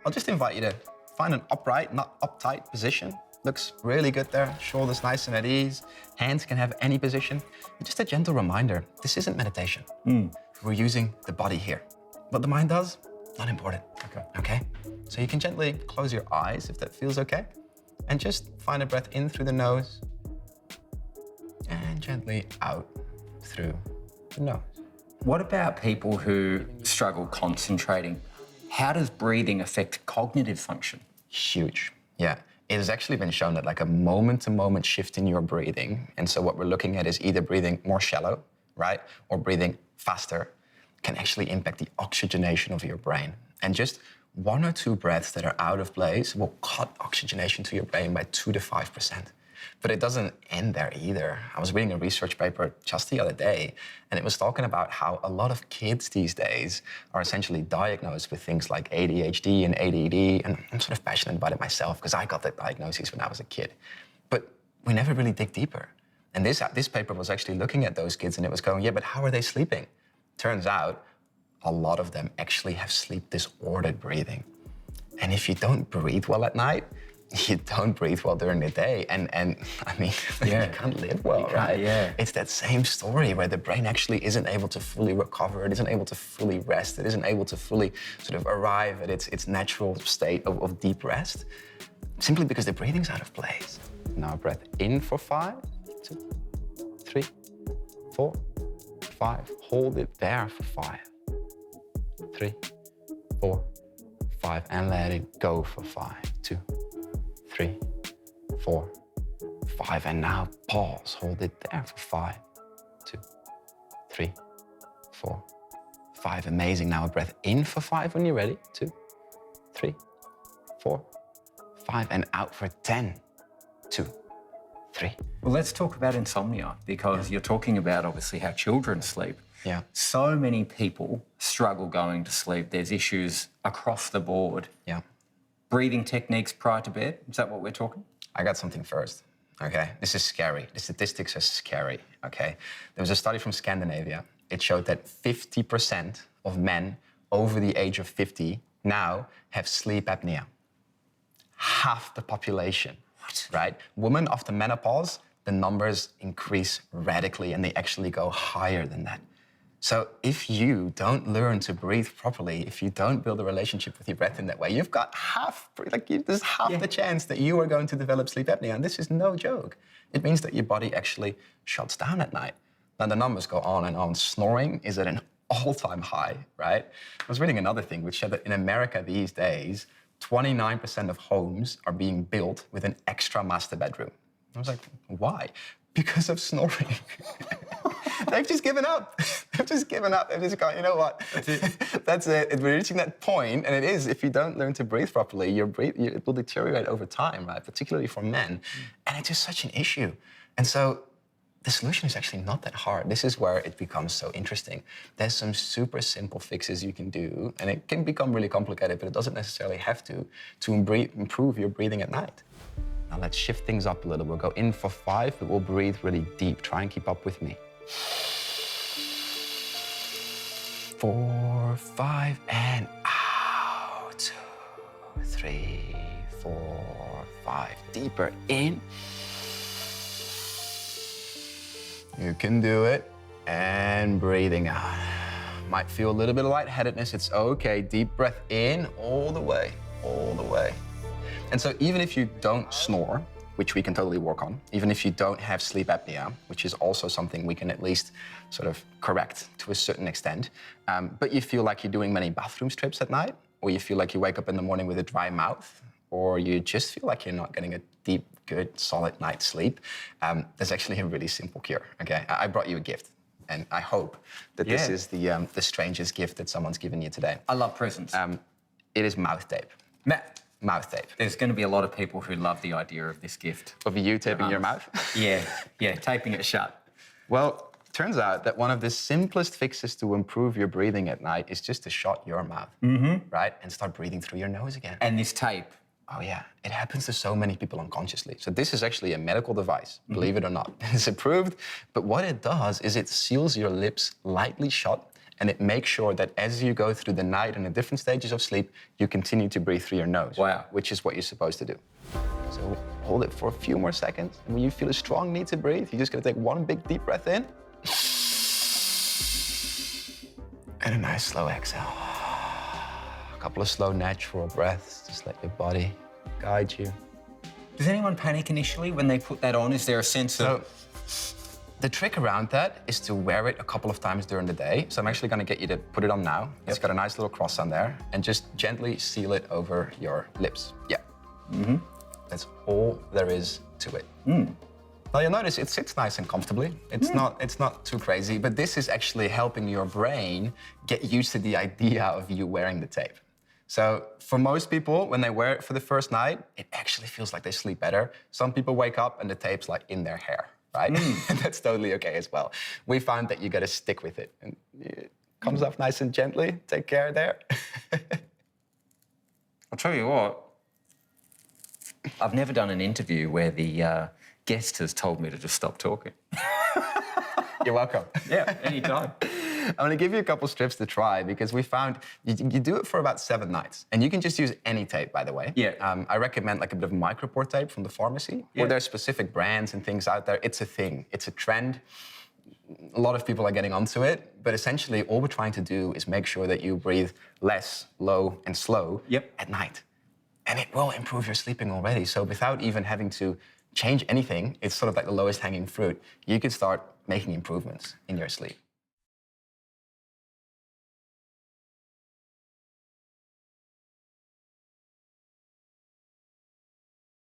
I'll just invite you to find an upright, not uptight position. Looks really good there. Shoulders nice and at ease. Hands can have any position. But just a gentle reminder, this isn't meditation. We're using the body here. What the mind does, not important. Okay? So you can gently close your eyes if that feels okay. And just find a breath in through the nose and gently out through the nose. What about people who struggle concentrating? How does breathing affect cognitive function? Huge, yeah. It has actually been shown that like a moment-to-moment shift in your breathing, and so what we're looking at is either breathing more shallow, right, or breathing faster, can actually impact the oxygenation of your brain. And just 1 or 2 breaths that are out of place will cut oxygenation to your brain by 2 to 5%. But it doesn't end there either. I was reading a research paper just the other day, and it was talking about how a lot of kids these days are essentially diagnosed with things like ADHD and ADD, and I'm sort of passionate about it myself because I got that diagnosis when I was a kid. But we never really dig deeper. And this paper was actually looking at those kids, and it was going, yeah, but how are they sleeping? Turns out a lot of them actually have sleep-disordered breathing. And if you don't breathe well at night, you don't breathe well during the day. And I mean, you can't live well, right? Yeah. It's that same story where the brain actually isn't able to fully recover, it isn't able to fully rest, it isn't able to fully sort of arrive at its natural state of deep rest, simply because the breathing's out of place. Now breath in for 5, 2, 3, 4, 5. Hold it there for 5, 3, 4, 5, and let it go for 5, 2, 3, 4, 5, and now pause. Hold it there for 5, 2, 3, 4, 5. Amazing. Now a breath in for 5 when you're ready. 2, 3, 4, 5, and out for 10, 2, 3. Well, let's talk about insomnia, because you're talking about obviously how children sleep. Yeah. So many people struggle going to sleep. There's issues across the board. Yeah. Breathing techniques prior to bed, is that what we're talking? I got something first, okay? This is scary. The statistics are scary, okay? There was a study from Scandinavia. It showed that 50% of men over the age of 50 now have sleep apnea. Half the population, right? Women after menopause, the numbers increase radically and they actually go higher than that. So if you don't learn to breathe properly, if you don't build a relationship with your breath in that way, you've got there's half the chance that you are going to develop sleep apnea, and this is no joke. It means that your body actually shuts down at night. Now the numbers go on and on. Snoring is at an all-time high, right? I was reading another thing which said that in America these days, 29% of homes are being built with an extra master bedroom. I was like, why? Because of snoring. They've just given up. They've just given up. They've just gone, you know what? That's it. We're reaching that point, and it is, if you don't learn to breathe properly, it will deteriorate over time, right? Particularly for men. And it's just such an issue. And so the solution is actually not that hard. This is where it becomes so interesting. There's some super simple fixes you can do, and it can become really complicated, but it doesn't necessarily have to improve your breathing at night. Now let's shift things up a little. We'll go in for 5, but we'll breathe really deep. Try and keep up with me. 4, 5, and out. 2, 3, 4, 5. Deeper in. You can do it. And breathing out. Might feel a little bit of lightheadedness. It's okay. Deep breath in all the way, all the way. And so even if you don't snore, which we can totally work on, even if you don't have sleep apnea, which is also something we can at least sort of correct to a certain extent, but you feel like you're doing many bathroom trips at night, or you feel like you wake up in the morning with a dry mouth, or you just feel like you're not getting a deep, good, solid night's sleep, there's actually a really simple cure, okay? I brought you a gift, and I hope that this is the strangest gift that someone's given you today. I love presents. It is mouth tape. Mouth tape. There's going to be a lot of people who love the idea of this gift. Of you taping your mouth? Yeah, taping it shut. Well, turns out that one of the simplest fixes to improve your breathing at night is just to shut your mouth, right? And start breathing through your nose again. And this tape. Oh yeah, it happens to so many people unconsciously. So this is actually a medical device, believe it or not. It's approved, but what it does is it seals your lips lightly shut and it makes sure that as you go through the night and the different stages of sleep, you continue to breathe through your nose. Wow. Which is what you're supposed to do. So hold it for a few more seconds, and when you feel a strong need to breathe, you're just gonna take one big deep breath in, and a nice slow exhale. A couple of slow, natural breaths. Just let your body guide you. Does anyone panic initially when they put that on? Is there a sense of... The trick around that is to wear it a couple of times during the day. So I'm actually gonna get you to put it on now. It's got a nice little cross on there, and just gently seal it over your lips. Yeah. Mm-hmm. That's all there is to it. Now you'll notice it sits nice and comfortably. It's not too crazy, but this is actually helping your brain get used to the idea of you wearing the tape. So for most people, when they wear it for the first night, it actually feels like they sleep better. Some people wake up and the tape's like in their hair, right? And that's totally okay as well. We found that you gotta stick with it. And it comes off nice and gently. Take care there. I'll tell you what, I've never done an interview where the guest has told me to just stop talking. You're welcome. Yeah, anytime. I'm gonna give you a couple strips to try because we found you do it for about 7 nights. And you can just use any tape, by the way. Yeah. I recommend like a bit of micropore tape from the pharmacy. Yeah. Or there's specific brands and things out there. It's a thing, it's a trend. A lot of people are getting onto it, but essentially all we're trying to do is make sure that you breathe less, low, and slow at night. And it will improve your sleeping already. So without even having to change anything, it's sort of like the lowest hanging fruit. You can start making improvements in your sleep.